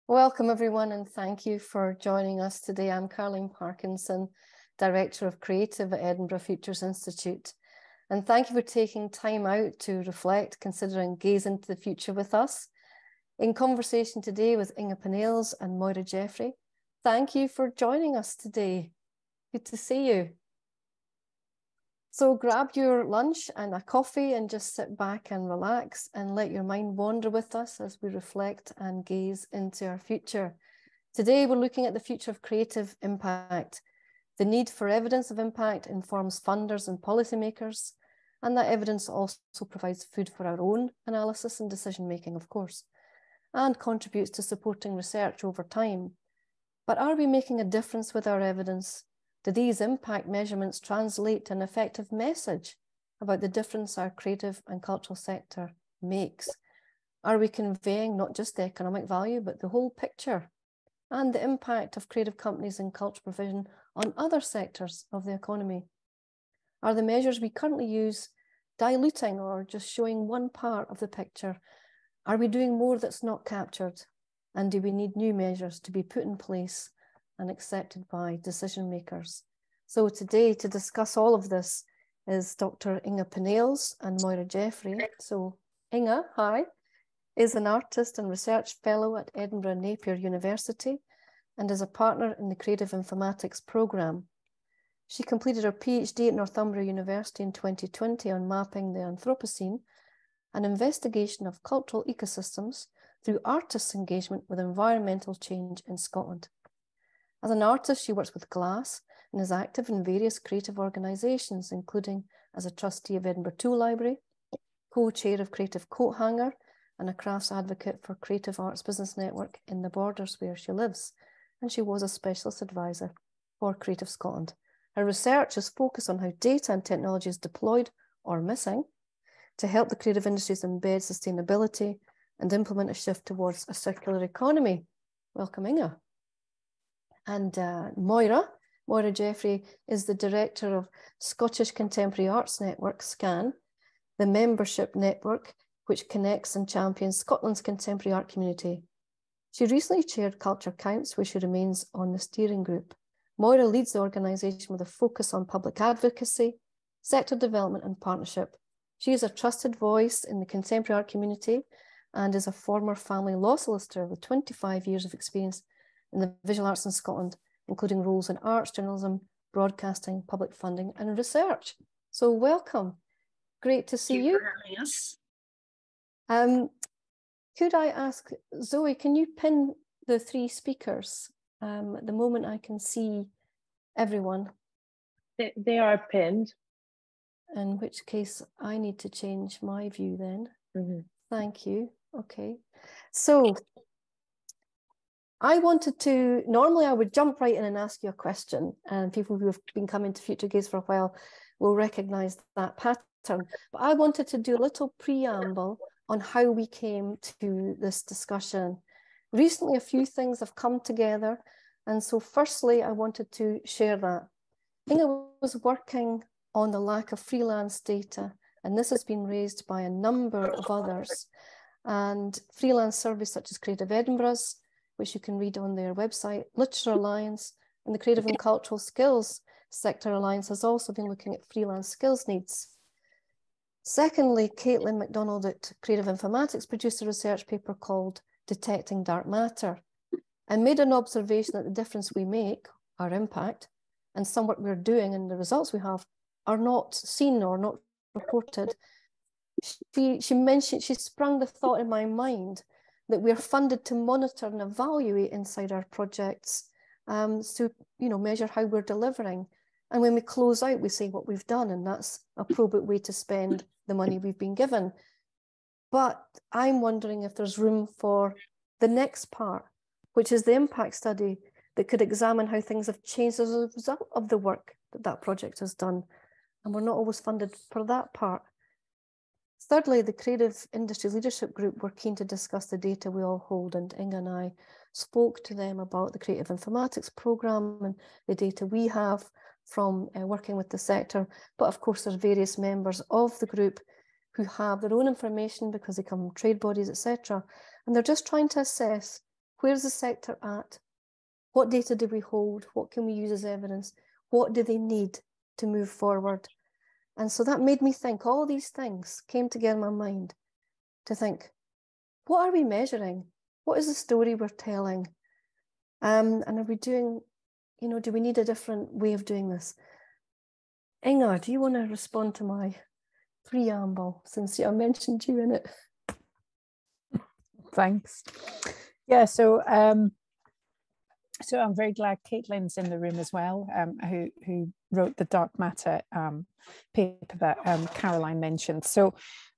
Welcome everyone, and thank you for joining us today. I'm Caroline Parkinson, Director of Creative at Edinburgh Futures Institute. And thank you for taking time out to reflect, consider and gaze into the future with us. In conversation today with Inga Pinells and Moira Jeffrey, thank you for joining us today. Good to see you. So grab your lunch and a coffee and just sit back and relax and let your mind wander with us as we reflect and gaze into our future. Today, we're looking at the future of creative impact. The need for evidence of impact informs funders and policymakers, and that evidence also provides food for our own analysis and decision-making, of course, and contributes to supporting research over time. But are we making a difference with our evidence? Do these impact measurements translate to an effective message about the difference our creative and cultural sector makes? Are we conveying not just the economic value, but the whole picture and the impact of creative companies and culture provision on other sectors of the economy? Are the measures we currently use diluting or just showing one part of the picture? Are we doing more that's not captured? And do we need new measures to be put in place and accepted by decision makers? So today, to discuss all of this, is Dr. Inga Pinells and Moira Jeffrey. So Inga, hi, is an artist and research fellow at Edinburgh Napier University and is a partner in the Creative Informatics programme. She completed her PhD at Northumbria University in 2020 on mapping the Anthropocene, an investigation of cultural ecosystems through artists' engagement with environmental change in Scotland. As an artist, she works with glass and is active in various creative organisations, including as a trustee of Edinburgh Tool Library, co-chair of Creative Coat Hanger, and a crafts advocate for Creative Arts Business Network in the Borders where she lives. And she was a specialist advisor for Creative Scotland. Her research is focused on how data and technology is deployed or missing to help the creative industries embed sustainability and implement a shift towards a circular economy. Welcome, Inga. And Moira Jeffrey is the director of Scottish Contemporary Arts Network, SCAN, the membership network which connects and champions Scotland's contemporary art community. She recently chaired Culture Counts, where she remains on the steering group. Moira leads the organisation with a focus on public advocacy, sector development and partnership. She is a trusted voice in the contemporary art community and is a former family law solicitor with 25 years of experience in the visual arts in Scotland, including roles in arts, journalism, broadcasting, public funding, and research. So welcome. Great to see you. Yes. Could I ask, Zoe, can you pin the three speakers? At the moment I can see everyone. They are pinned. In which case I need to change my view then. Mm-hmm. Thank you. Okay. So I wanted to, normally I would jump right in and ask you a question, and people who have been coming to FutureGaze for a while will recognise that pattern. But I wanted to do a little preamble on how we came to this discussion. Recently, a few things have come together. And so firstly, I wanted to share that. I think I was working on the lack of freelance data, and this has been raised by a number of others. And freelance surveys such as Creative Edinburgh's, which you can read on their website, Literature Alliance, and the Creative and Cultural Skills Sector Alliance has also been looking at freelance skills needs. Secondly, Caitlin MacDonald at Creative Informatics produced a research paper called Detecting Dark Matter and made an observation that the difference we make, our impact, and some work we're doing and the results we have are not seen or not reported. She sprung the thought in my mind that we are funded to monitor and evaluate inside our projects to measure how we're delivering. And when we close out, we say what we've done, and that's a appropriate way to spend the money we've been given. But I'm wondering if there's room for the next part, which is the impact study that could examine how things have changed as a result of the work that project has done. And we're not always funded for that part. Thirdly, the Creative Industry Leadership Group were keen to discuss the data we all hold, and Inga and I spoke to them about the Creative Informatics programme and the data we have from working with the sector. But of course, there's various members of the group who have their own information because they come from trade bodies, etc. And they're just trying to assess, where's the sector at? What data do we hold? What can we use as evidence? What do they need to move forward? And so that made me think, all these things came together in my mind to think, what are we measuring? What is the story we're telling? And are we doing, do we need a different way of doing this? Inga, do you want to respond to my preamble, since I mentioned you in it? Thanks. Yeah, so I'm very glad Caitlin's in the room as well, who wrote the dark matter paper that Caroline mentioned. So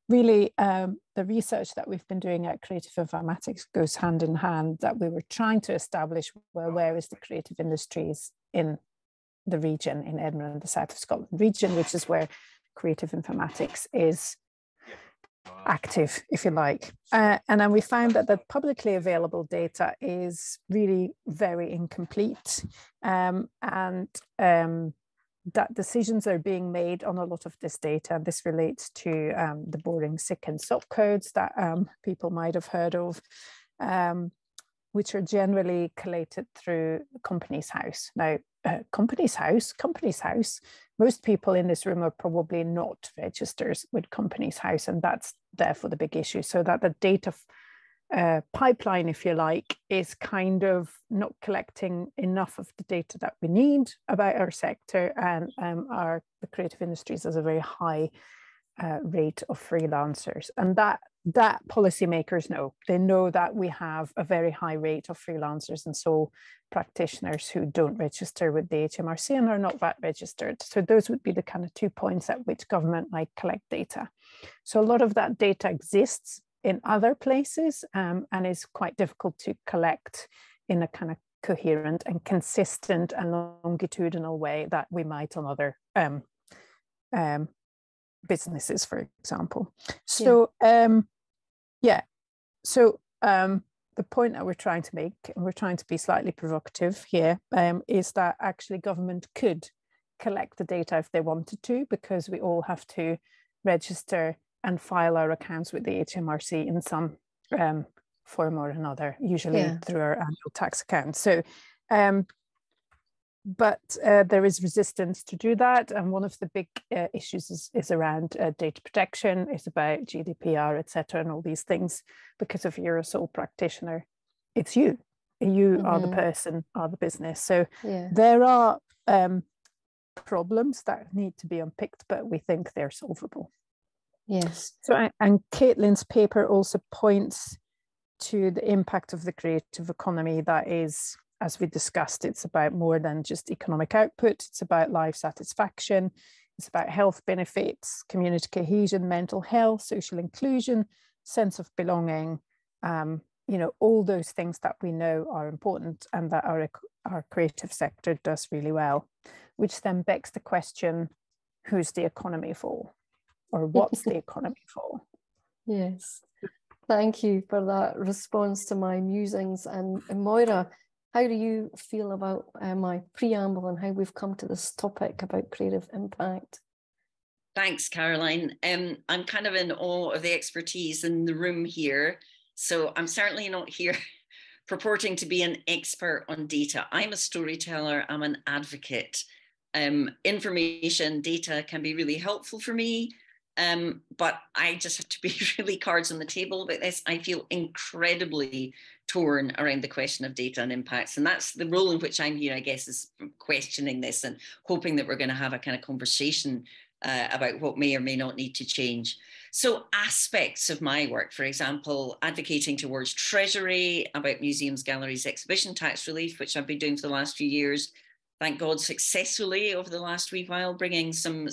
really, the research that we've been doing at Creative Informatics goes hand in hand, that we were trying to establish, well, where is the creative industries in the region, in Edinburgh and the south of Scotland region, which is where Creative Informatics is active, if you like. And then we found that the publicly available data is really very incomplete, and that decisions are being made on a lot of this data. This relates to the boring SIC and SOC codes that people might have heard of, which are generally collated through Companies House. Now, Companies House, most people in this room are probably not registered with Companies House, and that's therefore the big issue. So that the data pipeline, if you like, is kind of not collecting enough of the data that we need about our sector, and the creative industries has a very high rate of freelancers, and that policymakers know. They know that we have a very high rate of freelancers and sole practitioners who don't register with the HMRC and are not VAT registered. So those would be the kind of 2 points at which government might collect data. So a lot of that data exists in other places, and is quite difficult to collect in a kind of coherent and consistent and longitudinal way that we might on other businesses, for example. So the point that we're trying to make, and we're trying to be slightly provocative here, is that actually government could collect the data if they wanted to, because we all have to register and file our accounts with the HMRC in some form or another, usually through our annual tax account. So but there is resistance to do that, and one of the big issues is around data protection. It's about GDPR, etc., and all these things. Because if you're a sole practitioner, it's you are the person, are the business. So there are problems that need to be unpicked, but we think they're solvable. Yes. So and Caitlin's paper also points to the impact of the creative economy that is, as we discussed, it's about more than just economic output. It's about life satisfaction. It's about health benefits, community cohesion, mental health, social inclusion, sense of belonging, all those things that we know are important and that our creative sector does really well, which then begs the question, who's the economy for? Or what's the economy for? Yes. Thank you for that response to my musings. And Moira, how do you feel about my preamble and how we've come to this topic about creative impact? Thanks, Caroline. I'm kind of in awe of the expertise in the room here. So I'm certainly not here purporting to be an expert on data. I'm a storyteller, I'm an advocate. Information, data can be really helpful for me, but I just have to be really cards on the table about this. I feel incredibly torn around the question of data and impacts. And that's the role in which I'm here, I guess, is questioning this and hoping that we're going to have a kind of conversation about what may or may not need to change. So aspects of my work, for example, advocating towards Treasury, about museums, galleries, exhibition tax relief, which I've been doing for the last few years, thank God successfully over the last wee while, bringing some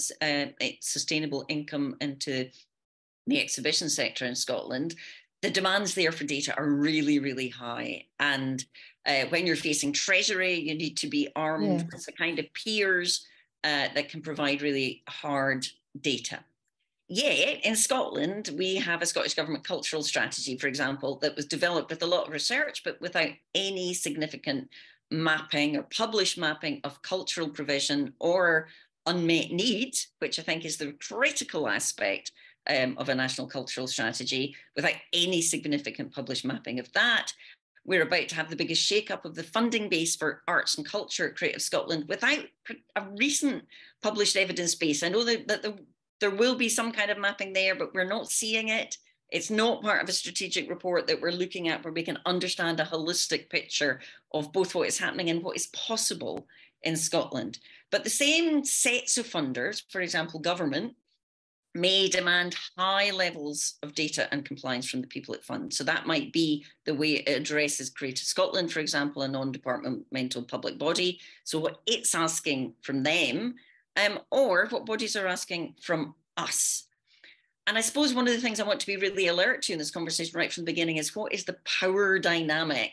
sustainable income into the exhibition sector in Scotland. The demands there for data are really, really high. And when you're facing Treasury, you need to be armed with the kind of peers that can provide really hard data. Yet in Scotland, we have a Scottish Government cultural strategy, for example, that was developed with a lot of research, but without any significant mapping or published mapping of cultural provision or unmet need, which I think is the critical aspect of a national cultural strategy without any significant published mapping of that. We're about to have the biggest shake-up of the funding base for arts and culture at Creative Scotland without a recent published evidence base. I know that there will be some kind of mapping there, but we're not seeing it. It's not part of a strategic report that we're looking at where we can understand a holistic picture of both what is happening and what is possible in Scotland. But the same sets of funders, for example, government, may demand high levels of data and compliance from the people it funds. So that might be the way it addresses Creative Scotland, for example, a non-departmental public body. So what it's asking from them, or what bodies are asking from us. And I suppose one of the things I want to be really alert to in this conversation right from the beginning is what is the power dynamic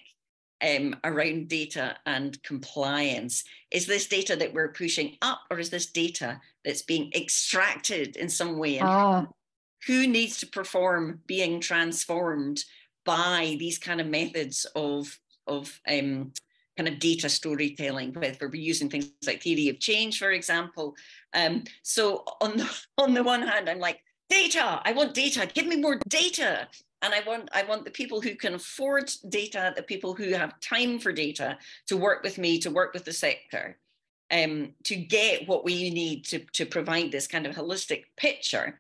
around data and compliance? Is this data that we're pushing up, or is this data that's being extracted in some way? And who needs to perform being transformed by these kind of methods of kind of data storytelling, whether we're using things like theory of change, for example. So on the one hand, I'm like, data, I want data, give me more data. And I want the people who can afford data, the people who have time for data to work with me, to work with the sector, to get what we need to provide this kind of holistic picture.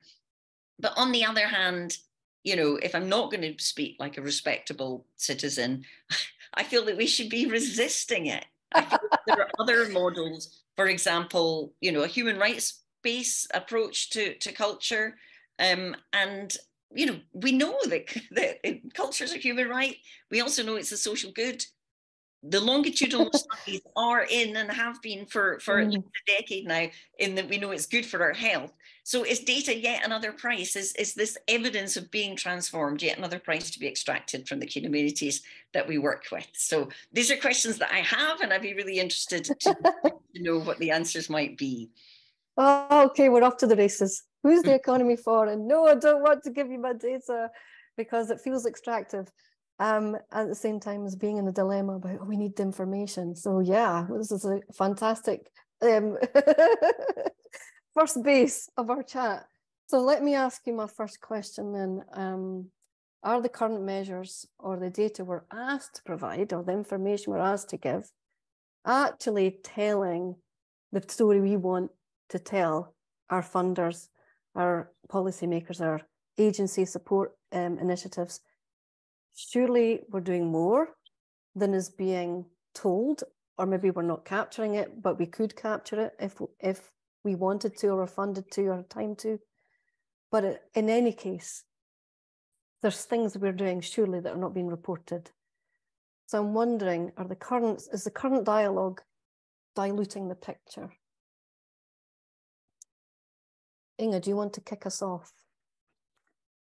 But on the other hand, you know, if I'm not going to speak like a respectable citizen, I feel that we should be resisting it. I feel that there are other models, for example, you know, a human rights-based approach to culture, and you know, we know that culture is a human right. We also know it's a social good. The longitudinal studies are in and have been for at least a decade now, in that we know it's good for our health. So is data yet another price? Is this evidence of being transformed yet another price to be extracted from the communities that we work with? So these are questions that I have, and I'd be really interested to know what the answers might be. Oh, okay, we're off to the races. Who's the economy for? And no, I don't want to give you my data because it feels extractive. At the same time as being in a dilemma about, oh, we need the information. So yeah, this is a fantastic first base of our chat. So let me ask you my first question then. Are the current measures or the data we're asked to provide, or the information we're asked to give, actually telling the story we want to tell our funders, our policymakers, our agency support initiatives? Surely we're doing more than is being told, or maybe we're not capturing it, but we could capture it if we wanted to, or funded to, or had time to. But in any case, there's things that we're doing surely that are not being reported. So I'm wondering, is the current dialogue diluting the picture? Inga, do you want to kick us off?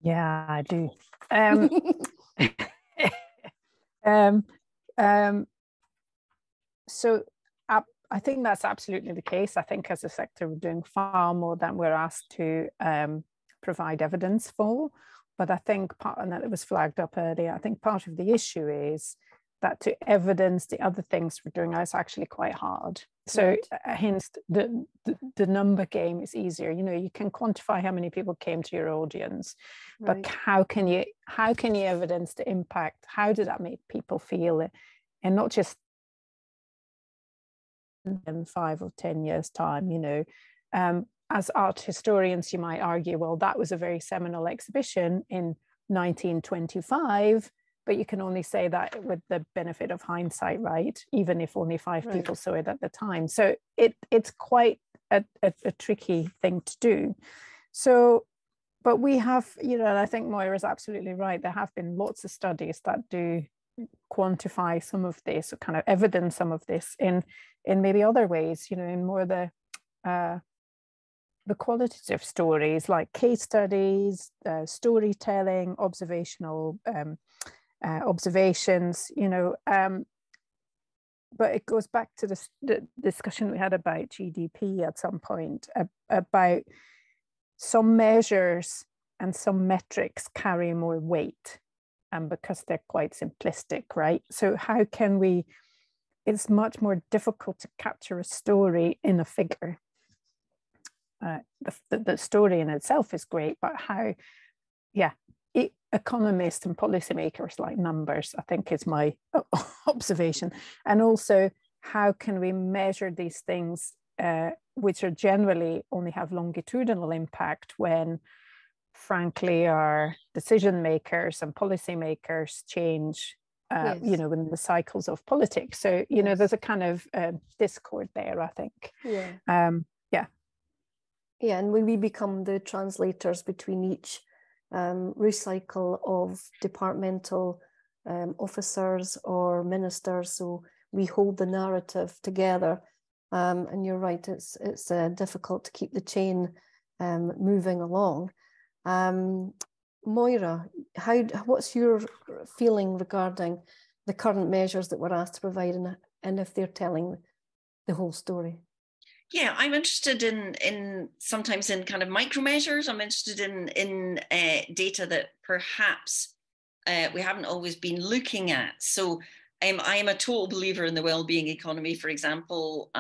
Yeah, I do. So I think that's absolutely the case. I think as a sector, we're doing far more than we're asked to provide evidence for. But I think and that it was flagged up earlier, I think part of the issue is that to evidence the other things we're doing is actually quite hard. So hence the number game is easier. You know, you can quantify how many people came to your audience, but how can you evidence the impact? How did that make people feel? And not just in 5 or 10 years time, you know. As art historians, you might argue, well, that was a very seminal exhibition in 1925, but you can only say that with the benefit of hindsight, right? Even if only 5 people saw it at the time. So it's quite a tricky thing to do. So, but we have, you know, and I think Moira's absolutely right. There have been lots of studies that do quantify some of this, or kind of evidence some of this in maybe other ways, you know, in more the qualitative stories like case studies, storytelling, observational observations, you know, but it goes back to the discussion we had about GDP at some point, about some measures and some metrics carry more weight, because they're quite simplistic, right? So how can we, it's much more difficult to capture a story in a figure. the story in itself is great, but how, yeah, economists and policymakers like numbers, I think is my observation. And also, how can we measure these things, which are generally only have longitudinal impact when, frankly, our decision makers and policymakers change, Yes. you know, in the cycles of politics. So, you know, there's a kind of discord there, I think. Yeah. Yeah, and we become the translators between each recycle of departmental officers or ministers. So we hold the narrative together. And you're right, it's difficult to keep the chain moving along. Moira, what's your feeling regarding the current measures that we're asked to provide, and if they're telling the whole story? Yeah, I'm interested in sometimes in kind of micro measures. I'm interested in data that perhaps we haven't always been looking at. So I am a total believer in the well-being economy, for example.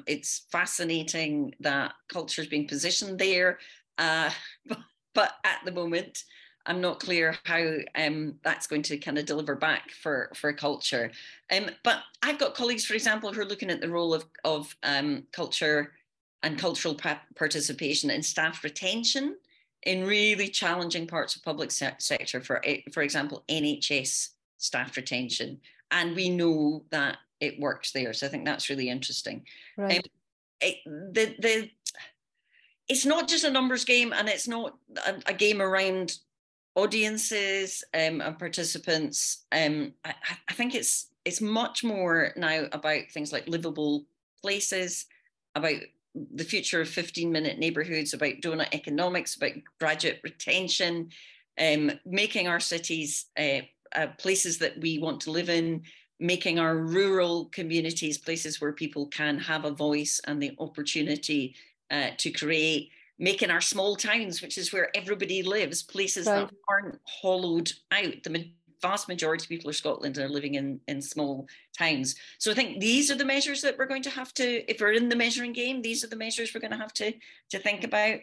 It's fascinating that culture is being positioned there, but at the moment, I'm not clear how that's going to kind of deliver back for culture. But I've got colleagues, for example, who are looking at the role of culture and cultural participation in staff retention in really challenging parts of public sector, for example, NHS staff retention. And we know that it works there. So I think that's really interesting. Right. It's not just a numbers game, and it's not a game around audiences and participants. I think it's much more now about things like livable places, about the future of 15-minute neighbourhoods, about donut economics, about graduate retention, making our cities places that we want to live in, making our rural communities places where people can have a voice and the opportunity to create, making our small towns, which is where everybody lives, places that aren't hollowed out. The vast majority of people in Scotland are living in small towns. So I think these are the measures that we're going to have to, if we're in the measuring game, these are the measures we're going to have to think about.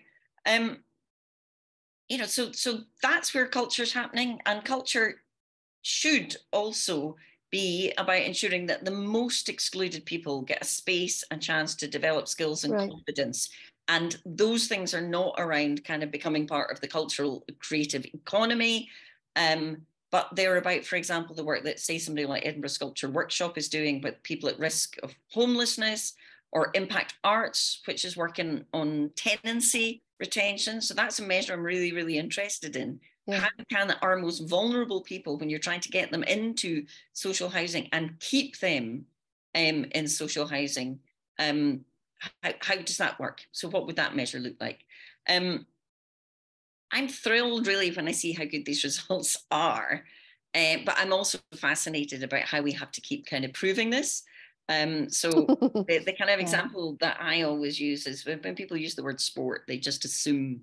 You know, so that's where culture's happening, and culture should also be about ensuring that the most excluded people get a space and chance to develop skills and confidence. And those things are not around kind of becoming part of the cultural creative economy, but they're about, for example, the work that, say, somebody like Edinburgh Sculpture Workshop is doing with people at risk of homelessness, or Impact Arts, which is working on tenancy retention. So that's a measure I'm really, really interested in. Yeah. How can our most vulnerable people, when you're trying to get them into social housing and keep them in social housing, how does that work? So what would that measure look like? I'm thrilled, really, when I see how good these results are, but I'm also fascinated about how we have to keep kind of proving this. So the kind of example that I always use is when people use the word sport, they just assume,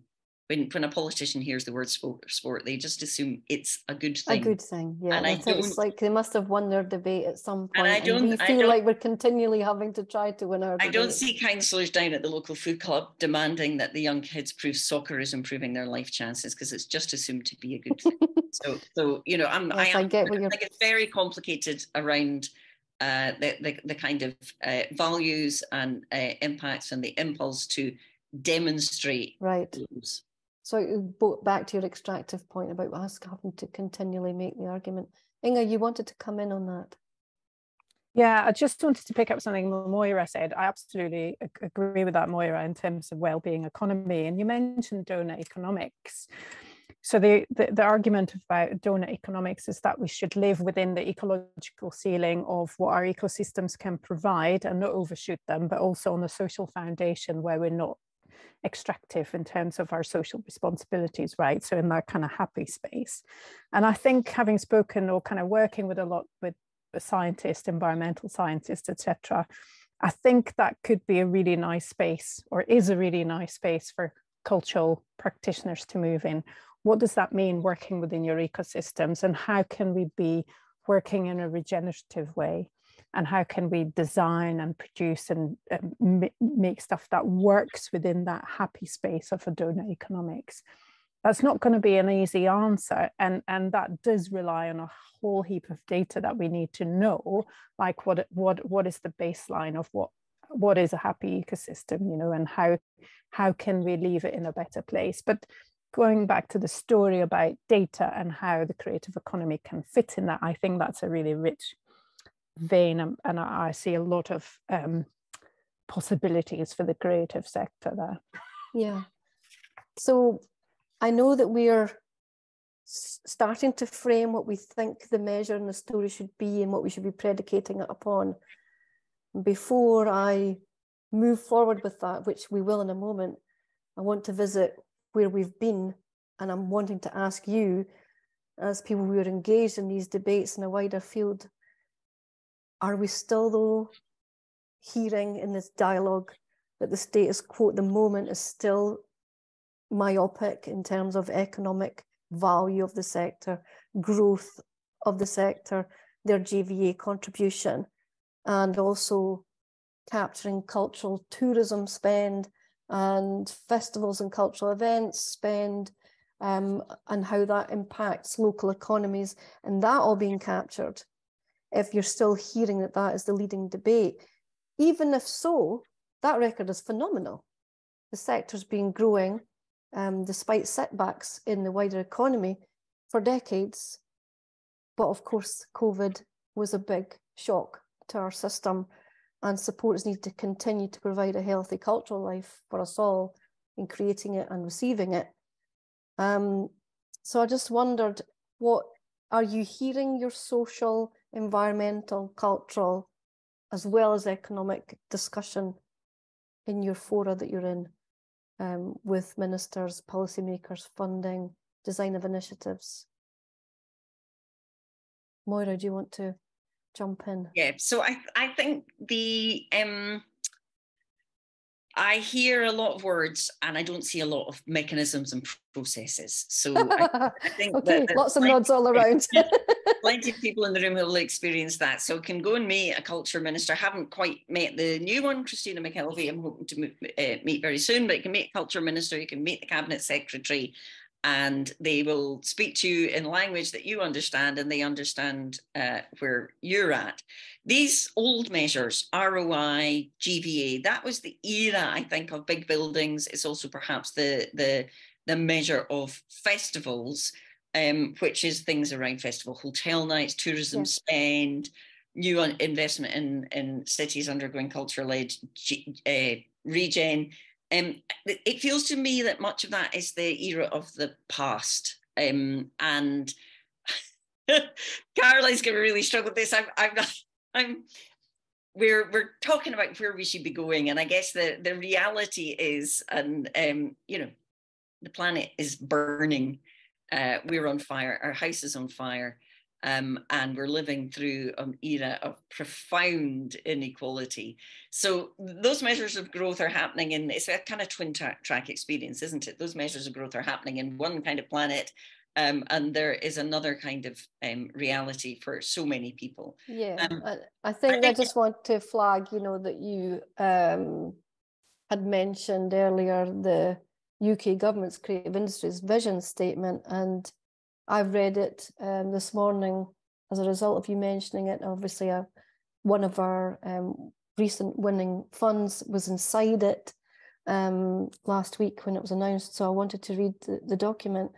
when a politician hears the word sport, they just assume it's a good thing. A good thing, yeah. And I think it's like they must have won their debate at some point, and we feel like we're continually having to try to win our debate. I don't see councillors down at the local food club demanding that the young kids prove soccer is improving their life chances, because it's just assumed to be a good thing. So you know, I think it's very complicated around the kind of values and impacts and the impulse to demonstrate those. So back to your extractive point about us having to continually make the argument. Inga, you wanted to come in on that. Yeah, I just wanted to pick up something Moira said. I absolutely agree with that, Moira, in terms of well-being economy. And you mentioned donut economics. So the argument about donut economics is that we should live within the ecological ceiling of what our ecosystems can provide and not overshoot them, but also on a social foundation where we're not extractive in terms of our social responsibilities, right? So in that kind of happy space. And I think, having spoken or kind of working with a lot with scientists, environmental scientists, etc., I think that could be a really nice space, or is a really nice space for cultural practitioners to move in. What does that mean, working within your ecosystems, and how can we be working in a regenerative way? and how can we design and produce and make stuff that works within that happy space of a donor economics. That's not going to be an easy answer, and that does rely on a whole heap of data that we need to know, like what is the baseline of what is a happy ecosystem, you know, and how can we leave it in a better place. But going back to the story about data and how the creative economy can fit in that, I think that's a really rich vein, and I see a lot of possibilities for the creative sector there. Yeah. So I know that we are starting to frame what we think the measure and the story should be and what we should be predicating it upon. Before I move forward with that, which we will in a moment, I want to visit where we've been, and I'm wanting to ask you, as people who are engaged in these debates in a wider field, are we still, though, hearing in this dialogue that the status quo at the moment is still myopic in terms of economic value of the sector, growth of the sector, their GVA contribution, and also capturing cultural tourism spend and festivals and cultural events spend, and how that impacts local economies, and that all being captured? If you're still hearing that that is the leading debate, even if so, that record is phenomenal. The sector's been growing despite setbacks in the wider economy for decades. But of course, COVID was a big shock to our system, and supporters need to continue to provide a healthy cultural life for us all in creating it and receiving it. So I just wondered, what are you hearing your social, environmental, cultural, as well as economic discussion in your fora that you're in, with ministers, policymakers, funding, design of initiatives? Moira, do you want to jump in? Yeah, so I think I hear a lot of words and I don't see a lot of mechanisms and processes. So I think okay, lots of nods all around. Plenty of people in the room who will experience that. So can go and meet a culture minister. I haven't quite met the new one, Christina McKelvey. I'm hoping to meet very soon, but you can meet a culture minister, you can meet the cabinet secretary, and they will speak to you in language that you understand, and they understand where you're at. These old measures, ROI, GVA, that was the era, I think, of big buildings. It's also perhaps the measure of festivals, which is things around festival, hotel nights, tourism spend, new investment in cities undergoing culture-led regen. It feels to me that much of that is the era of the past. And Caroline's going to really struggle with this. We're talking about where we should be going, and I guess the reality is, and you know, the planet is burning. We're on fire. Our house is on fire. And we're living through an era of profound inequality. So those measures of growth are happening in, it's a kind of twin track experience, isn't it? Those measures of growth are happening in one kind of planet, and there is another kind of reality for so many people. Yeah, I think I just want to flag, you know, that you had mentioned earlier the UK government's creative industries vision statement, and I've read it this morning as a result of you mentioning it. Obviously, one of our recent winning funds was inside it last week when it was announced, so I wanted to read the document.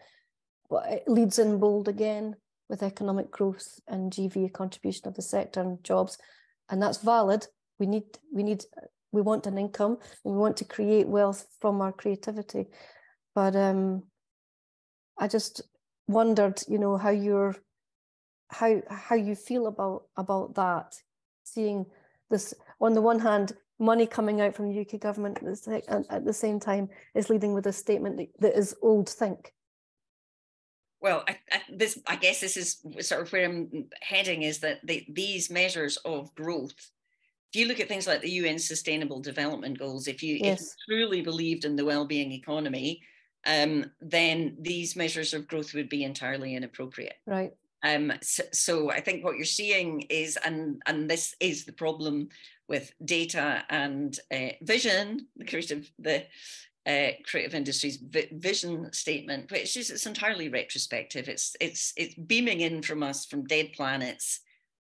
But it leads in bold again with economic growth and GVA contribution of the sector and jobs, and that's valid. We want an income, and we want to create wealth from our creativity. But I just wondered, you know, how you feel about that, seeing this on the one hand, money coming out from the UK government, and at the same time is leading with a statement that is old think. Well, I guess this is sort of where I'm heading, is that these measures of growth, if you look at things like the UN Sustainable Development Goals, if you truly believed in the well-being economy, then these measures of growth would be entirely inappropriate. Right. So I think what you're seeing is, and this is the problem with data and vision, the creative industry's vision statement, which is, it's entirely retrospective. It's beaming in from us from dead planets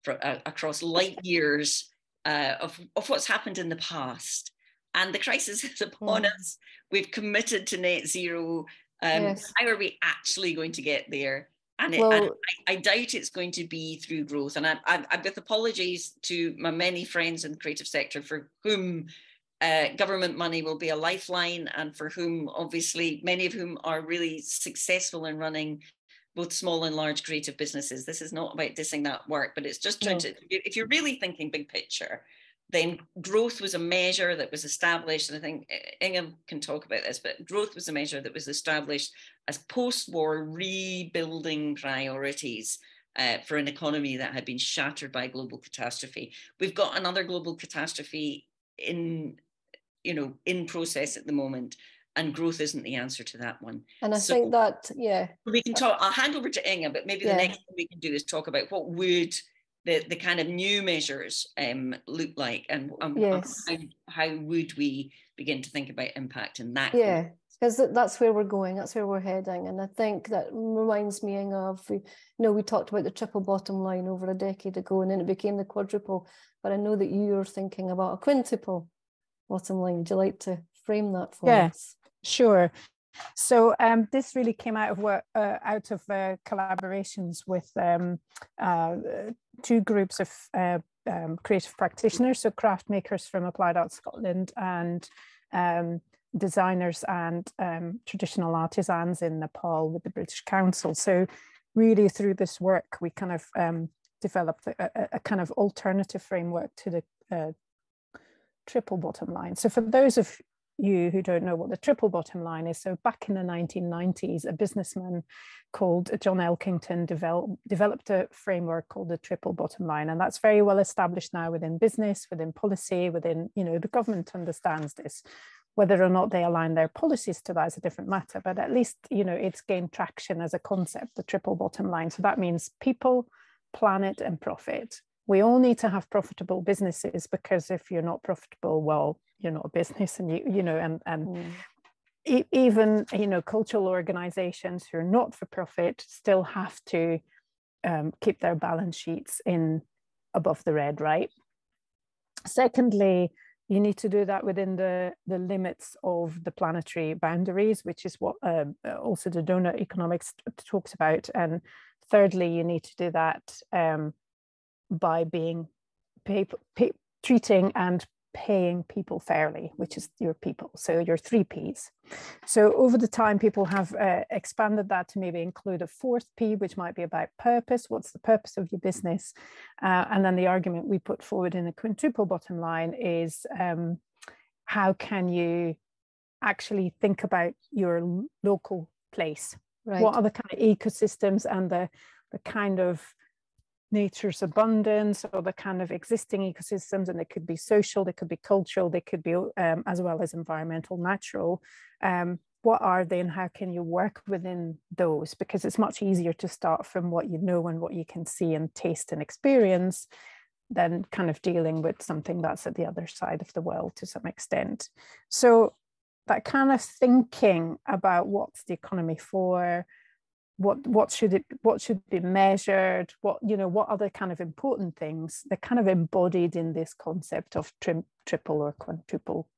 across light years of what's happened in the past. And the crisis is upon us. We've committed to net zero. Yes. How are we actually going to get there? And, I doubt it's going to be through growth. And I with apologies to my many friends in the creative sector for whom government money will be a lifeline, and for whom, obviously, many of whom are really successful in running both small and large creative businesses. This is not about dissing that work, but it's just trying to, if you're really thinking big picture, then growth was a measure that was established, and I think Inge can talk about this, but growth was a measure that was established as post-war rebuilding priorities for an economy that had been shattered by global catastrophe. We've got another global catastrophe in process at the moment, and growth isn't the answer to that one. And I think that, we can talk. I'll hand over to Inge, but maybe the next thing we can do is talk about what would the kind of new measures look like, and how would we begin to think about impact in that? Yeah, because that's where we're going, that's where we're heading. And I think that reminds me of, we talked about the triple bottom line over a decade ago, and then it became the quadruple. But I know that you're thinking about a quintuple bottom line. Would you like to frame that for us? Sure. So this really came out of collaborations with two groups of creative practitioners, so craft makers from Applied Arts Scotland and designers and traditional artisans in Nepal with the British Council. So really through this work, we kind of developed a kind of alternative framework to the triple bottom line. So for those of you who don't know what the triple bottom line is, so back in the 1990s, a businessman called John Elkington developed a framework called the triple bottom line, and that's very well established now within business, within policy, within, the government understands this. Whether or not they align their policies to that is a different matter, but at least, it's gained traction as a concept, the triple bottom line. So that means people, planet, and profit. We all need to have profitable businesses, because if you're not profitable, well, you're not a business, and even cultural organizations who are not for profit still have to keep their balance sheets in above the red, right? Secondly, you need to do that within the limits of the planetary boundaries, which is what also the donut economics talks about. And thirdly, you need to do that by being treating and paying people fairly, which is your people, so your 3 Ps. So over the time, people have expanded that to maybe include a 4th P, which might be about purpose. What's the purpose of your business? And then the argument we put forward in the quintuple bottom line is how can you actually think about your local place? Right. What are the kind of ecosystems and the kind of nature's abundance, or the kind of existing ecosystems, and they could be social, they could be cultural, they could be as well as environmental, natural. What are they, and how can you work within those? Because it's much easier to start from what you know and what you can see and taste and experience than kind of dealing with something that's at the other side of the world to some extent. So that kind of thinking about what's the economy for, what should be measured, what other kind of important things, they're kind of embodied in this concept of triple or quintuple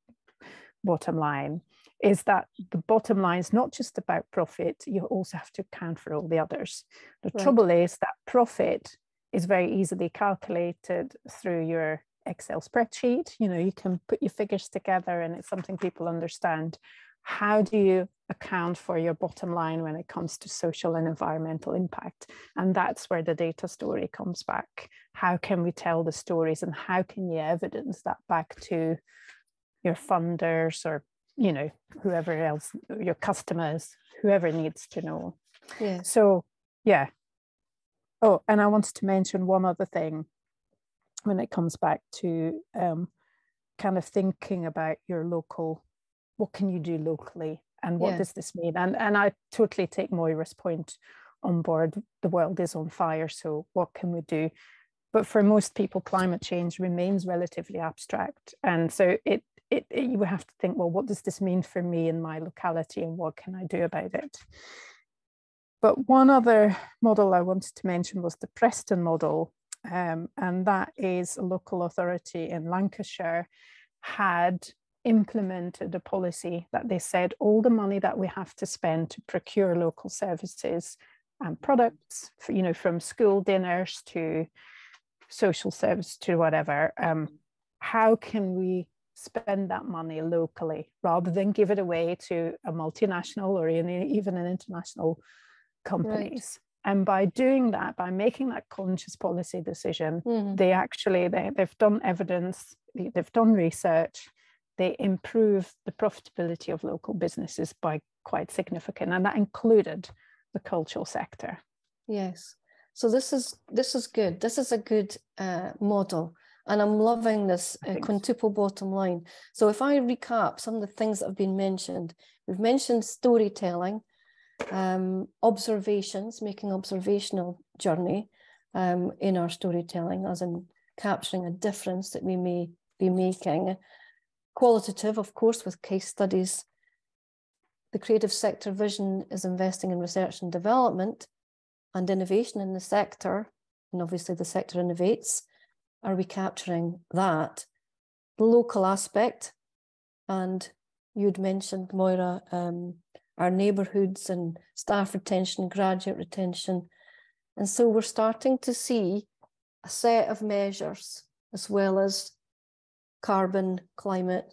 bottom line, is that the bottom line is not just about profit, you also have to account for all the others. The trouble is that profit is very easily calculated through your Excel spreadsheet. You can put your figures together and it's something people understand. How do you account for your bottom line when it comes to social and environmental impact? And that's where the data story comes back. How can we tell the stories, and how can you evidence that back to your funders, or whoever else, your customers, whoever needs to know? Yeah. So yeah. Oh, and I wanted to mention one other thing when it comes back to kind of thinking about your local. What can you do locally, and what does this mean? And I totally take Moira's point on board, the world is on fire, so what can we do? But for most people, climate change remains relatively abstract. And so you have to think, well, what does this mean for me in my locality, and what can I do about it? But one other model I wanted to mention was the Preston model. And that is a local authority in Lancashire had implemented a policy that they said all the money that we have to spend to procure local services and products, from school dinners to social service to whatever, how can we spend that money locally rather than give it away to a multinational or even an international companies? Right. And by doing that, by making that conscious policy decision, they've done evidence, they've done research, they improve the profitability of local businesses by quite significant, and that included the cultural sector. Yes. So this is good. This is a good model, and I'm loving this quintuple bottom line. So if I recap some of the things that have been mentioned, we've mentioned storytelling, observations, making observational journey in our storytelling, as in capturing a difference that we may be making. Qualitative, of course, with case studies. The creative sector vision is investing in research and development and innovation in the sector, and obviously the sector innovates. Are we capturing that? The local aspect, and you'd mentioned, Moira, our neighbourhoods and staff retention, graduate retention. And so we're starting to see a set of measures, as well as carbon, climate,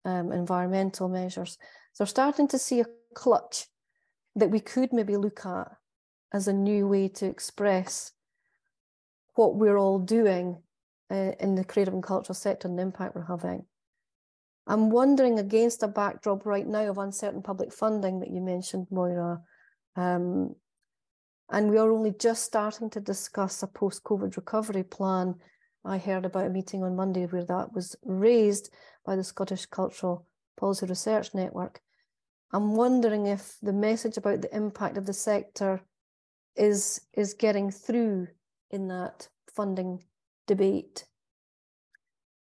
environmental measures. So we're starting to see a clutch that we could maybe look at as a new way to express what we're all doing in the creative and cultural sector and the impact we're having. I'm wondering, against a backdrop right now of uncertain public funding that you mentioned, Moira, and we are only just starting to discuss a post-COVID recovery plan. I heard about a meeting on Monday where that was raised by the Scottish Cultural Policy Research Network. I'm wondering if the message about the impact of the sector is getting through in that funding debate.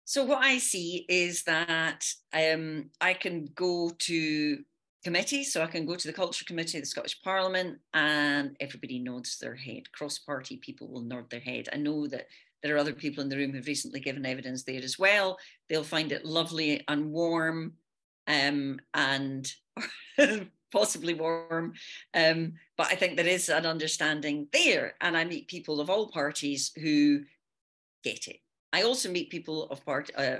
So what I see is that I can go to committees, so I can go to the Culture Committee of the Scottish Parliament, and everybody nods their head. Cross-party people will nod their head. I know that there are other people in the room who've recently given evidence there as well. They'll find it lovely and warm, and possibly warm. But I think there is an understanding there, and I meet people of all parties who get it. I also meet people of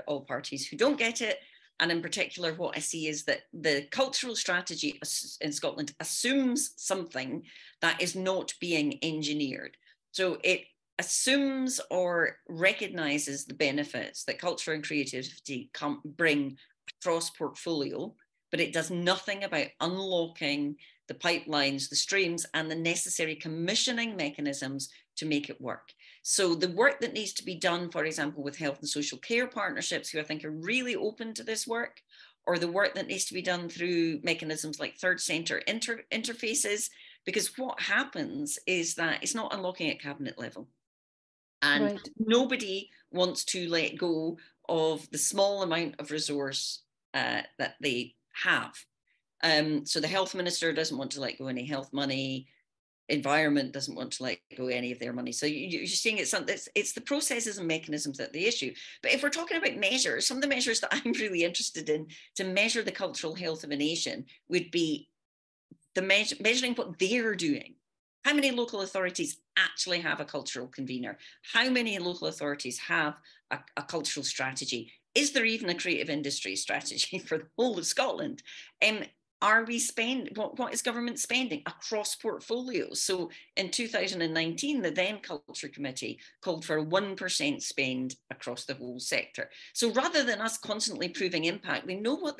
all parties who don't get it. And in particular, what I see is that the cultural strategy in Scotland assumes something that is not being engineered. So it assumes or recognises the benefits that culture and creativity bring across portfolio, but it does nothing about unlocking the pipelines, the streams, and the necessary commissioning mechanisms to make it work. So the work that needs to be done, for example, with health and social care partnerships, who I think are really open to this work, or the work that needs to be done through mechanisms like third centre interfaces, because what happens is that it's not unlocking at cabinet level. And nobody wants to let go of the small amount of resource that they have. So the health minister doesn't want to let go any health money. Environment doesn't want to let go any of their money. So you're seeing it's the processes and mechanisms that the issue. But if we're talking about measures, some of the measures that I'm really interested in to measure the cultural health of a nation would be the measuring what they're doing. How many local authorities actually have a cultural convener? How many local authorities have a cultural strategy? Is there even a creative industry strategy for the whole of Scotland? Are we what is government spending across portfolios? So in 2019, the then Culture Committee called for a 1% spend across the whole sector. So rather than us constantly proving impact, we know what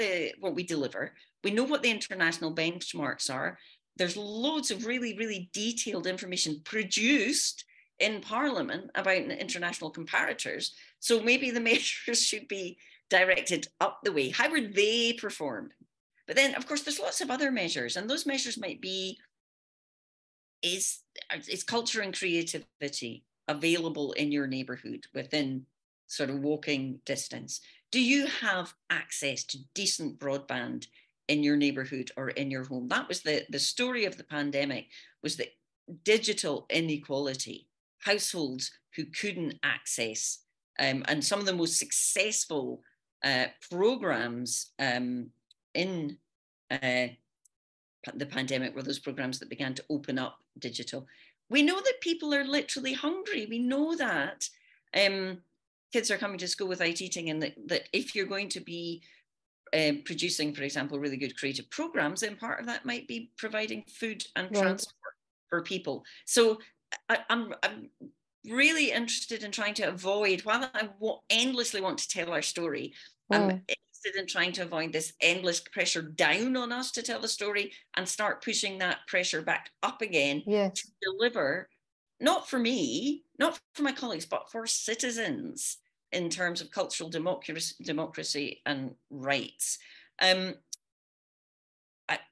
we deliver. We know what the international benchmarks are. There's loads of really, really detailed information produced in Parliament about international comparators. So maybe the measures should be directed up the way. How were they performed? But then, of course, there's lots of other measures, and those measures might be is culture and creativity available in your neighborhood within sort of walking distance? Do you have access to decent broadband in your neighborhood or in your home? That was the story of the pandemic, was the digital inequality, households who couldn't access, and some of the most successful programs in the pandemic were those programs that began to open up digital. We know that people are literally hungry. We know that kids are coming to school without eating, and that if you're going to be producing, for example, really good creative programs, then part of that might be providing food and transport for people. So I'm really interested in trying to avoid, while I endlessly want to tell our story, I'm interested in trying to avoid this endless pressure down on us to tell the story and start pushing that pressure back up again to deliver, not for me, not for my colleagues, but for citizens in terms of cultural democracy and rights.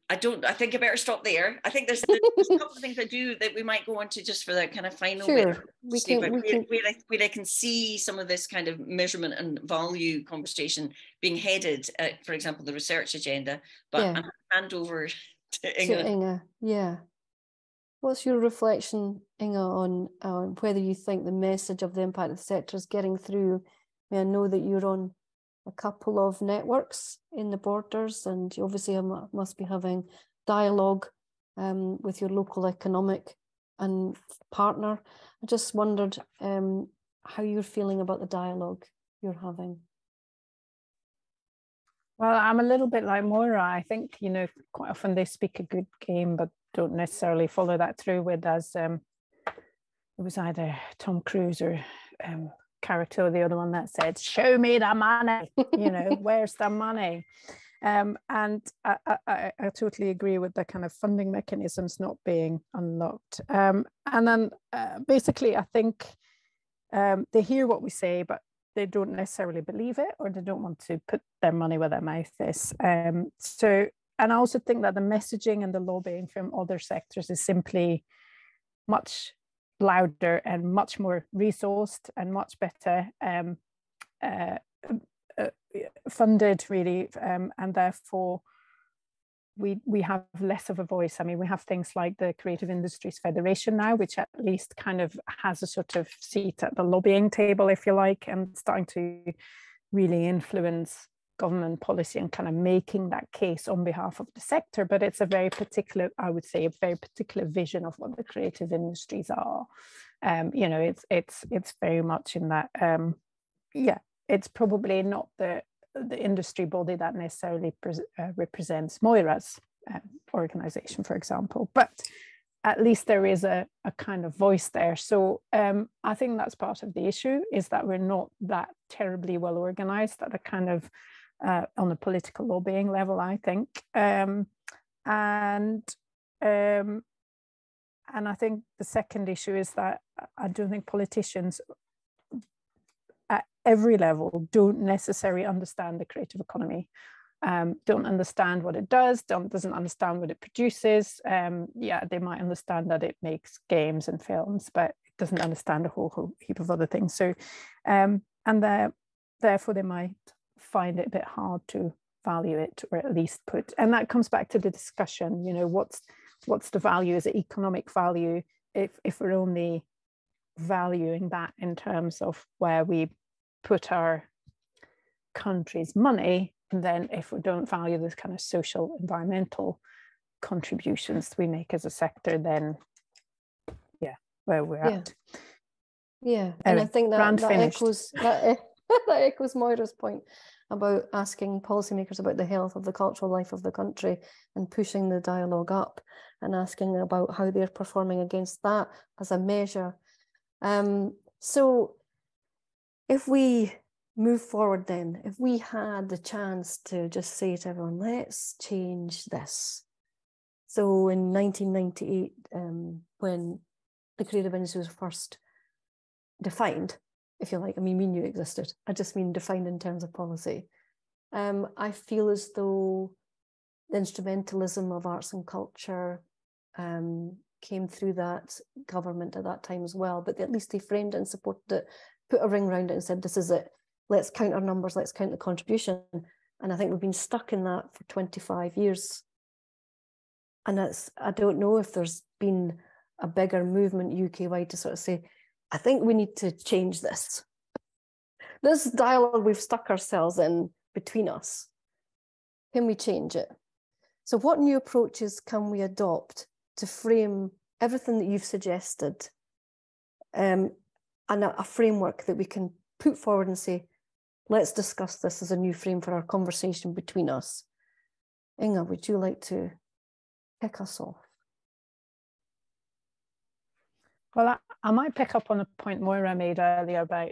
I think I better stop there. I think there's a couple of things I do that we might go on to just for the kind of final bit. Where I can see some of this kind of measurement and value conversation being headed at, for example, the research agenda. But I'm going to hand over to Inge. Yeah. What's your reflection, Inge, on whether you think the message of the impact of the sector is getting through? I mean, I know that you're on a couple of networks in the borders, and you obviously must be having dialogue with your local economic and partner. I just wondered how you're feeling about the dialogue you're having. Well, I'm a little bit like Moira. I think, quite often they speak a good game, but don't necessarily follow that through with, as it was either Tom Cruise or Carato, the other one, that said, "Show me the money." Where's the money? And I totally agree with the kind of funding mechanisms not being unlocked. And then basically, I think they hear what we say, but they don't necessarily believe it, or they don't want to put their money where their mouth is. And I also think that the messaging and the lobbying from other sectors is simply much louder and much more resourced and much better funded, really, and therefore we have less of a voice. I mean, we have things like the Creative Industries Federation now, which at least kind of has a sort of seat at the lobbying table, if you like, and starting to really influence government policy and kind of making that case on behalf of the sector. But it's a very particular, I would say, a very particular vision of what the creative industries are. It's very much in that. It's probably not the industry body that necessarily represents Moira's organization, for example, but at least there is a kind of voice there. So I think that's part of the issue, is that we're not that terribly well organized at a kind of on a political lobbying level, I think. And I think the second issue is that I don't think politicians at every level don't necessarily understand the creative economy, don't understand what it doesn't understand what it produces. They might understand that it makes games and films, but it doesn't understand a whole heap of other things. So, and therefore they might find it a bit hard to value it, or at least put, and that comes back to the discussion, what's the value? Is it economic value? If we're only valuing that in terms of where we put our country's money, and then if we don't value this kind of social, environmental contributions we make as a sector, then where we're at. Yeah, and I think that echoes Moira's point about asking policymakers about the health of the cultural life of the country and pushing the dialogue up and asking about how they're performing against that as a measure. So if we move forward then, if we had the chance to just say to everyone, let's change this. So in 1998, when the creative industry was first defined, if you like, I mean, we knew it existed. I just mean defined in terms of policy. I feel as though the instrumentalism of arts and culture came through that government at that time as well, but at least they framed it and supported it, put a ring around it and said, this is it. Let's count our numbers, let's count the contribution. And I think we've been stuck in that for 25 years. And I don't know if there's been a bigger movement UK-wide to sort of say, I think we need to change this. This dialogue we've stuck ourselves in between us. Can we change it? So what new approaches can we adopt to frame everything that you've suggested, and a framework that we can put forward and say, let's discuss this as a new frame for our conversation between us. Inga, would you like to kick us off? Well, I might pick up on a point Moira made earlier about,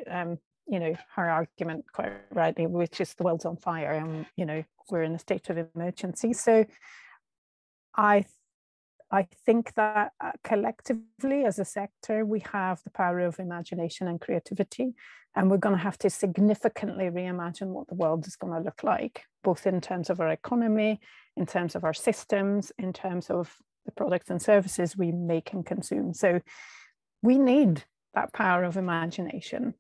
you know, her argument quite rightly, which is the world's on fire and, you know, we're in a state of emergency. So I think that collectively as a sector, we have the power of imagination and creativity, and we're going to have to significantly reimagine what the world is going to look like, both in terms of our economy, in terms of our systems, in terms of the products and services we make and consume. So we need that power of imagination,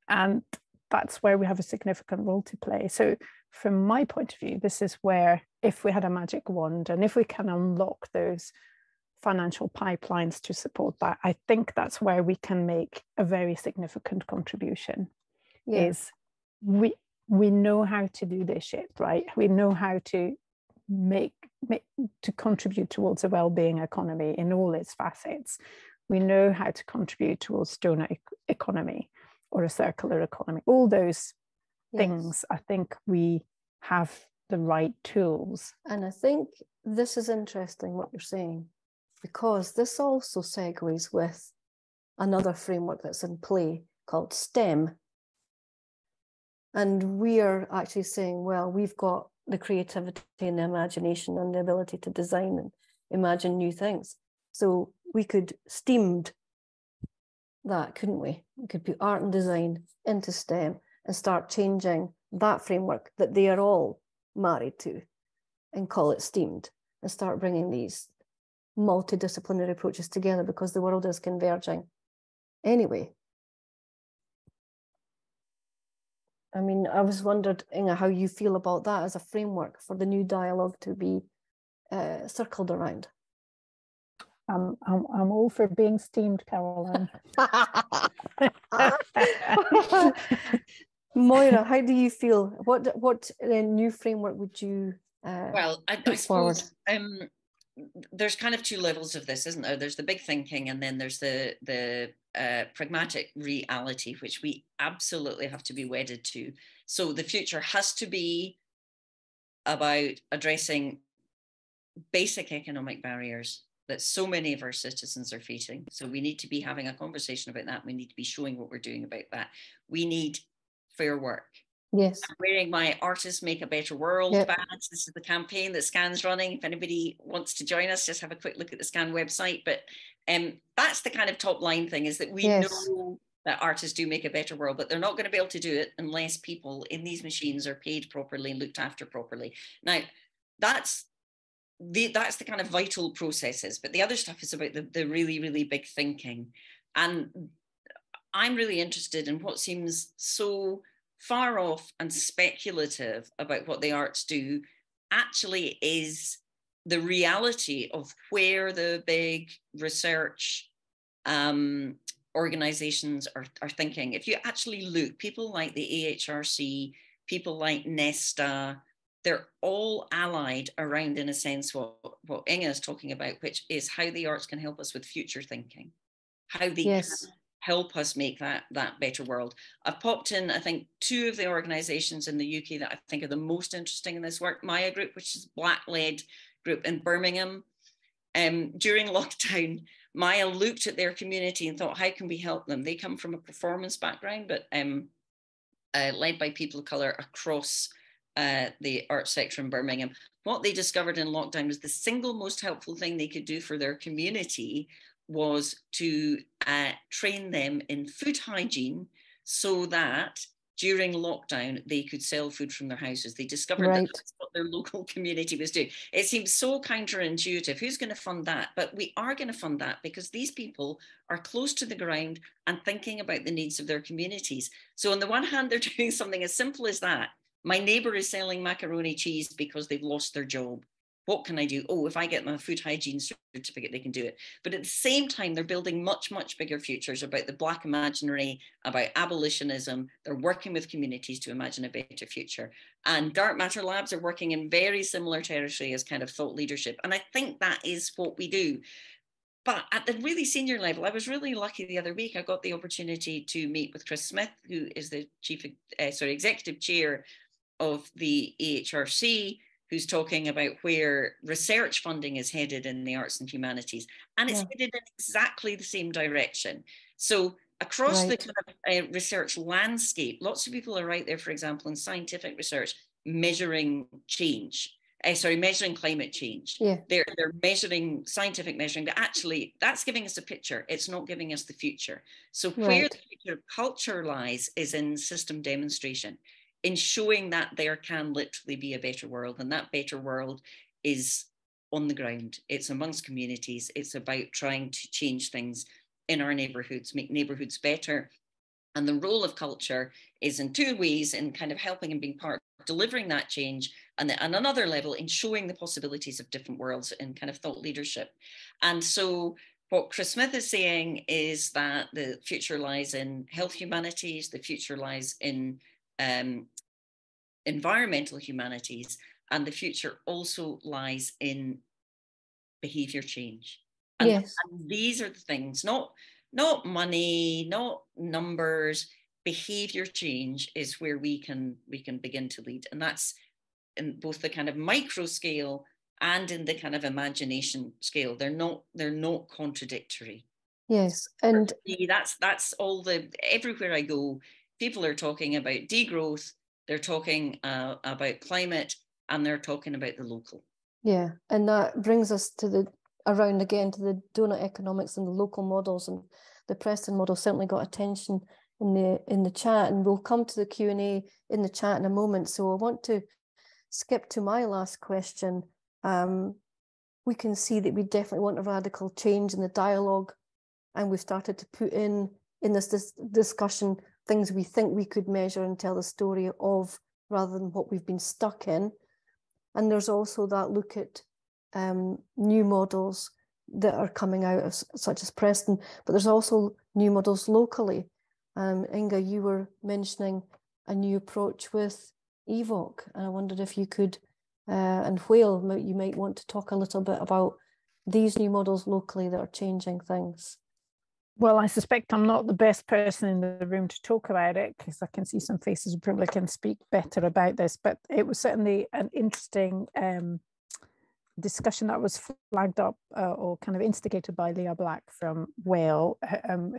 and that's where we have a significant role to play. So from my point of view, this is where, if we had a magic wand and if we can unlock those financial pipelines to support that, I think that's where we can make a very significant contribution. Yeah. Is we know how to do this shit, right? We know how to to contribute towards a well-being economy in all its facets. We know how to contribute towards donut economy or a circular economy. All those things, I think we have the right tools. And I think this is interesting what you're saying, because this also segues with another framework that's in play called STEM. And we are actually saying, well, we've got the creativity and the imagination and the ability to design and imagine new things. So we could STEAMed that, couldn't we? We could put art and design into STEM and start changing that framework that they are all married to and call it STEAMed, and start bringing these multidisciplinary approaches together, because the world is converging anyway. I mean, I was wondered, Inga, how you feel about that as a framework for the new dialogue to be circled around. I'm all for being steamed, Caroline. Moira, how do you feel? What new framework would you well, I suppose there's kind of two levels of this, isn't there? There's the big thinking, and then there's the pragmatic reality, which we absolutely have to be wedded to. So the future has to be about addressing basic economic barriers that so many of our citizens are facing. So we need to be having a conversation about that. We need to be showing what we're doing about that. We need fair work. Yes. I'm wearing my Artists Make a Better World badge. This is the campaign that SCAN's running. If anybody wants to join us, just have a quick look at the SCAN website. But that's the kind of top line thing, is that we know that artists do make a better world, but they're not going to be able to do it unless people in these machines are paid properly and looked after properly. Now, that's the kind of vital processes, but the other stuff is about the really, really big thinking. And I'm really interested in what seems so far off and speculative about what the arts do actually is the reality of where the big research organizations are thinking. If you actually look, people like the AHRC, people like Nesta, they're all allied around, in a sense, what Inga is talking about, which is how the arts can help us with future thinking, how they can help us make that better world. I've popped in, I think, two of the organisations in the UK that I think are the most interesting in this work. Maya Group, which is a Black-led group in Birmingham. During lockdown, Maya looked at their community and thought, how can we help them? They come from a performance background, but led by people of colour across the arts sector in Birmingham. What they discovered in lockdown was the single most helpful thing they could do for their community was to train them in food hygiene, so that during lockdown, they could sell food from their houses. They discovered that that's what their local community was doing. It seems so counterintuitive. Who's going to fund that? But we are going to fund that because these people are close to the ground and thinking about the needs of their communities. So on the one hand, they're doing something as simple as that. My neighbour is selling macaroni cheese because they've lost their job. What can I do? Oh, if I get my food hygiene certificate, they can do it. But at the same time, they're building much, much bigger futures about the Black imaginary, about abolitionism. They're working with communities to imagine a better future. And Dark Matter Labs are working in very similar territory as kind of thought leadership. And I think that is what we do. But at the really senior level, I was really lucky the other week. I got the opportunity to meet with Chris Smith, who is the executive chair of the AHRC, who's talking about where research funding is headed in the arts and humanities. And it's headed in exactly the same direction. So across the kind of research landscape, lots of people are out there, for example, in scientific research, measuring change. Measuring climate change. Yeah. They're measuring scientific measuring, but actually that's giving us a picture. It's not giving us the future. So where the future of culture lies is in system demonstration, in showing that there can literally be a better world, and that better world is on the ground. It's amongst communities. It's about trying to change things in our neighborhoods, make neighborhoods better. And the role of culture is in two ways, in kind of helping and being part of delivering that change, and on another level in showing the possibilities of different worlds in kind of thought leadership. And so what Chris Smith is saying is that the future lies in health humanities, the future lies in environmental humanities, and the future also lies in behavior change. And these are the things, not money, not numbers. Behavior change is where we can begin to lead, and that's in both the kind of micro scale and in the kind of imagination scale. They're not contradictory. Yes, and that's all everywhere I go, people are talking about degrowth. They're talking about climate, and they're talking about the local. Yeah, and that brings us to around again to the donut economics and the local models, and the Preston model certainly got attention in the chat, and we'll come to the Q&A in the chat in a moment. So I want to skip to my last question. We can see that we definitely want a radical change in the dialogue, and we've started to put in this discussion things we think we could measure and tell the story of, rather than what we've been stuck in. And there's also that look at new models that are coming out of, such as Preston, but there's also new models locally. Inga, you were mentioning a new approach with EVOC, and I wondered if you could, and Whale, you might want to talk a little bit about these new models locally that are changing things. Well, I suspect I'm not the best person in the room to talk about it, because I can see some faces who probably can speak better about this, but it was certainly an interesting discussion that was flagged up or kind of instigated by Leah Black from Whale,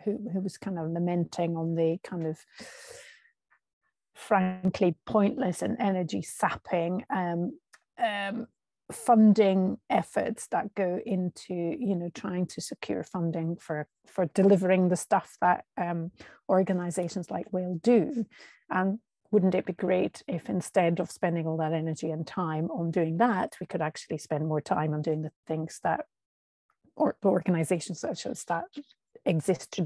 who was kind of lamenting on the kind of frankly pointless and energy sapping funding efforts that go into, trying to secure funding for delivering the stuff that organizations like Whale do. And wouldn't it be great if, instead of spending all that energy and time on doing that, we could actually spend more time on doing the things that, or organizations such as that exist,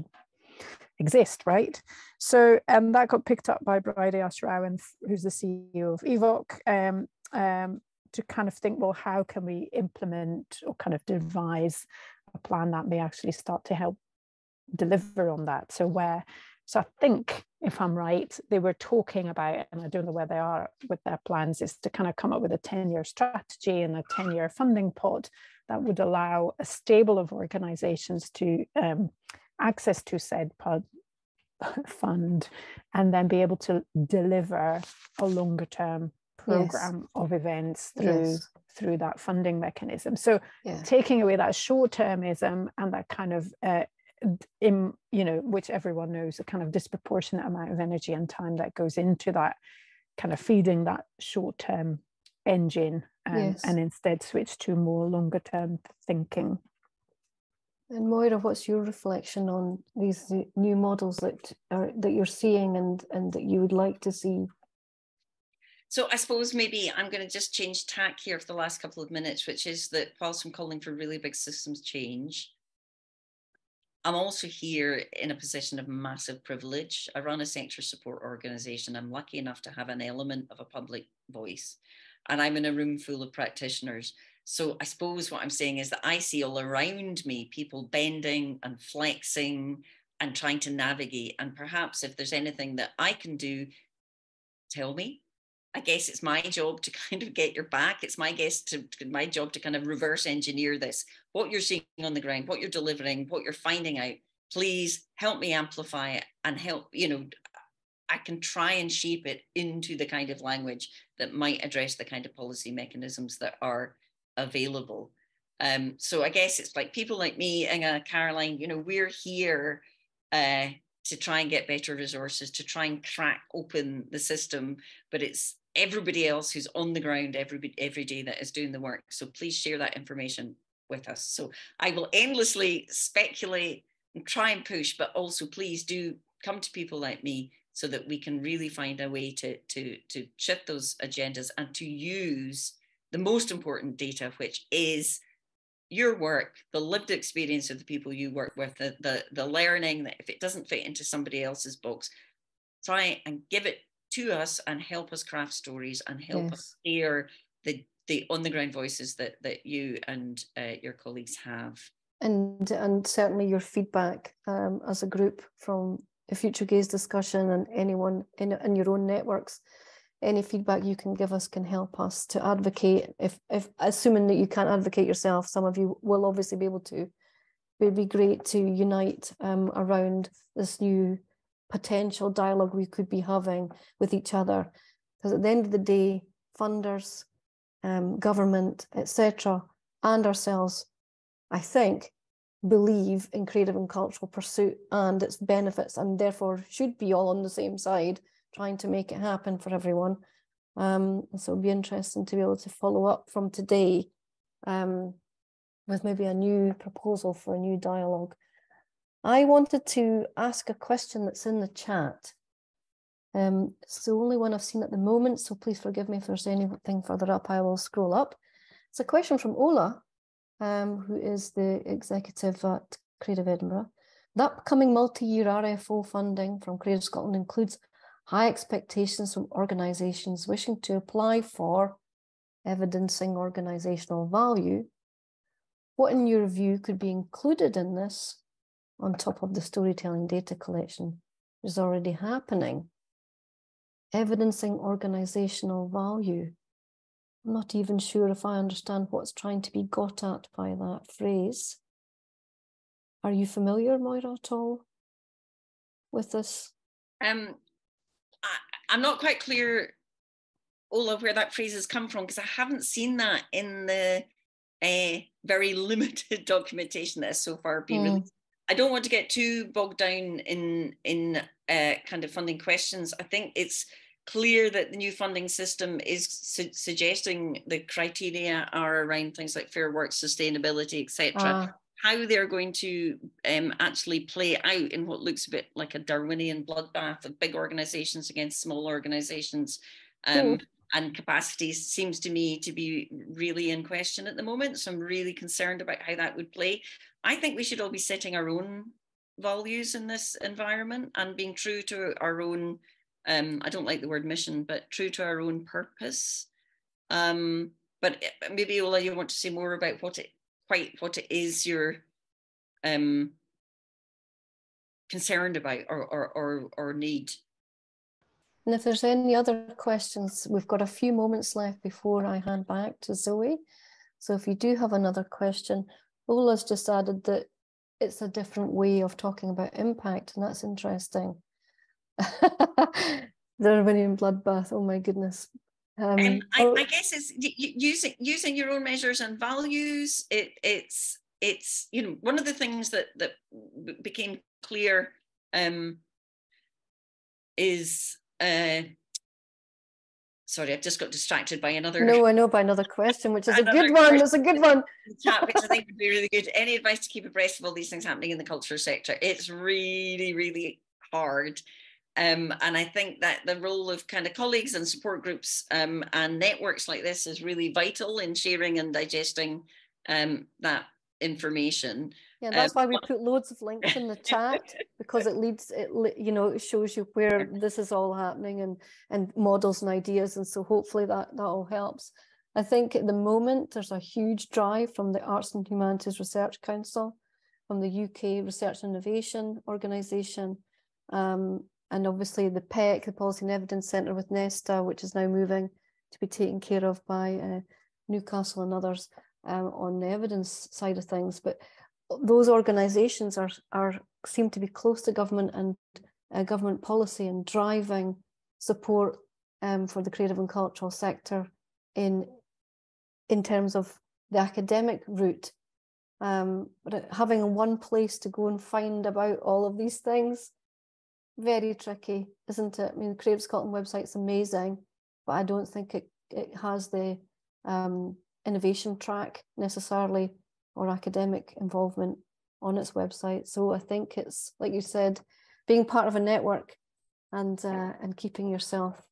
right? So that got picked up by Bridie Ashrawan, who's the CEO of EVOC, to kind of think, well, how can we implement or kind of devise a plan that may actually start to help deliver on that? So I think, if I'm right, they were talking about, and I don't know where they are with their plans, is to kind of come up with a 10-year strategy and a 10-year funding pot that would allow a stable of organizations to access to said fund, and then be able to deliver a longer term program of events through that funding mechanism. So taking away that short-termism and that kind of which everyone knows, a kind of disproportionate amount of energy and time that goes into that kind of feeding that short-term engine, and instead switch to more longer-term thinking. And Moira, what's your reflection on these new models that you're seeing and that you would like to see? So I suppose maybe I'm going to just change tack here for the last couple of minutes, which is that whilst I'm calling for really big systems change, I'm also here in a position of massive privilege. I run a sector support organisation. I'm lucky enough to have an element of a public voice, and I'm in a room full of practitioners. So I suppose what I'm saying is that I see all around me people bending and flexing and trying to navigate. And perhaps if there's anything that I can do, tell me. I guess it's my job to kind of get your back. It's my job to kind of reverse engineer this. What you're seeing on the ground, what you're delivering, what you're finding out, please help me amplify it and help, I can try and shape it into the kind of language that might address the kind of policy mechanisms that are available. So I guess it's like people like me and Caroline, we're here to try and get better resources, to try and crack open the system, but it's everybody else who's on the ground every day that is doing the work. So please share that information with us. So I will endlessly speculate and try and push, but also please do come to people like me so that we can really find a way to shift those agendas and to use the most important data, which is your work, the lived experience of the people you work with, the learning that if it doesn't fit into somebody else's box, try and give it to us and help us craft stories and help us hear the on the ground voices that you and your colleagues have. And certainly your feedback as a group from the FutureGaze discussion and anyone in your own networks, any feedback you can give us can help us to advocate. If assuming that you can't advocate yourself, some of you will obviously be able to. It would be great to unite around this new potential dialogue we could be having with each other, because at the end of the day, funders, government, etc., and ourselves, I think, believe in creative and cultural pursuit and its benefits, and therefore should be all on the same side, trying to make it happen for everyone. So it'll be interesting to be able to follow up from today with maybe a new proposal for a new dialogue. I wanted to ask a question that's in the chat. It's the only one I've seen at the moment, so please forgive me if there's anything further up. I will scroll up. It's a question from Ola, who is the executive at Creative Edinburgh. The upcoming multi-year RFO funding from Creative Scotland includes high expectations from organisations wishing to apply for evidencing organisational value. What, in your view, could be included in this on top of the storytelling data collection is already happening? Evidencing organisational value. I'm not even sure if I understand what's trying to be got at by that phrase. Are you familiar, Moira, at all with this? I'm not quite clear, Ola, where that phrase has come from, because I haven't seen that in the very limited documentation that has so far been released. I don't want to get too bogged down in kind of funding questions. I think it's clear that the new funding system is suggesting the criteria are around things like fair work, sustainability, etc. How they're going to actually play out in what looks a bit like a Darwinian bloodbath of big organisations against small organisations and capacity seems to me to be really in question at the moment. So I'm really concerned about how that would play. I think we should all be setting our own values in this environment and being true to our own, I don't like the word mission, but true to our own purpose. But maybe, Ola, you want to say more about what it is you're concerned about or need. And if there's any other questions, we've got a few moments left before I hand back to Zoe. So if you do have another question, Ola's just added that it's a different way of talking about impact, and that's interesting. The Darwinian bloodbath, oh my goodness. I guess it's using your own measures and values. It's one of the things that became clear is Sorry, I've just got distracted by another. No, I know, by another question, which is a good one. It's a good one. Chat, which I think would be really good. Any advice to keep abreast of all these things happening in the culture sector? It's really, really hard. And I think that the role of kind of colleagues and support groups and networks like this is really vital in sharing and digesting that information. Yeah, that's why we put loads of links in the chat, because it shows you where this is all happening and models and ideas, and so hopefully that all helps. I think at the moment there's a huge drive from the Arts and Humanities Research Council, from the UK Research and Innovation Organisation, and obviously the PEC, the Policy and Evidence Centre with Nesta, which is now moving to be taken care of by Newcastle and others on the evidence side of things. But those organisations seem to be close to government and government policy and driving support for the creative and cultural sector in terms of the academic route. But having one place to go and find about all of these things, very tricky, isn't it? I mean, the Creative Scotland website's amazing, but I don't think it has the innovation track necessarily, or academic involvement on its website. So I think it's, like you said, being part of a network and keeping yourself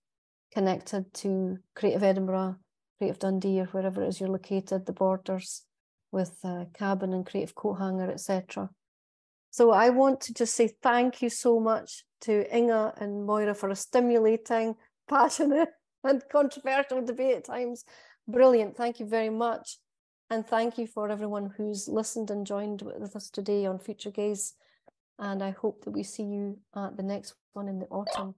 connected to Creative Edinburgh, Creative Dundee, or wherever it is you're located, the Borders with Cabin and Creative Coathanger, etc. So I want to just say thank you so much to Inga and Moira for a stimulating, passionate and controversial debate at times. Brilliant, thank you very much. And thank you for everyone who's listened and joined with us today on FutureGaze. And I hope that we see you at the next one in the autumn.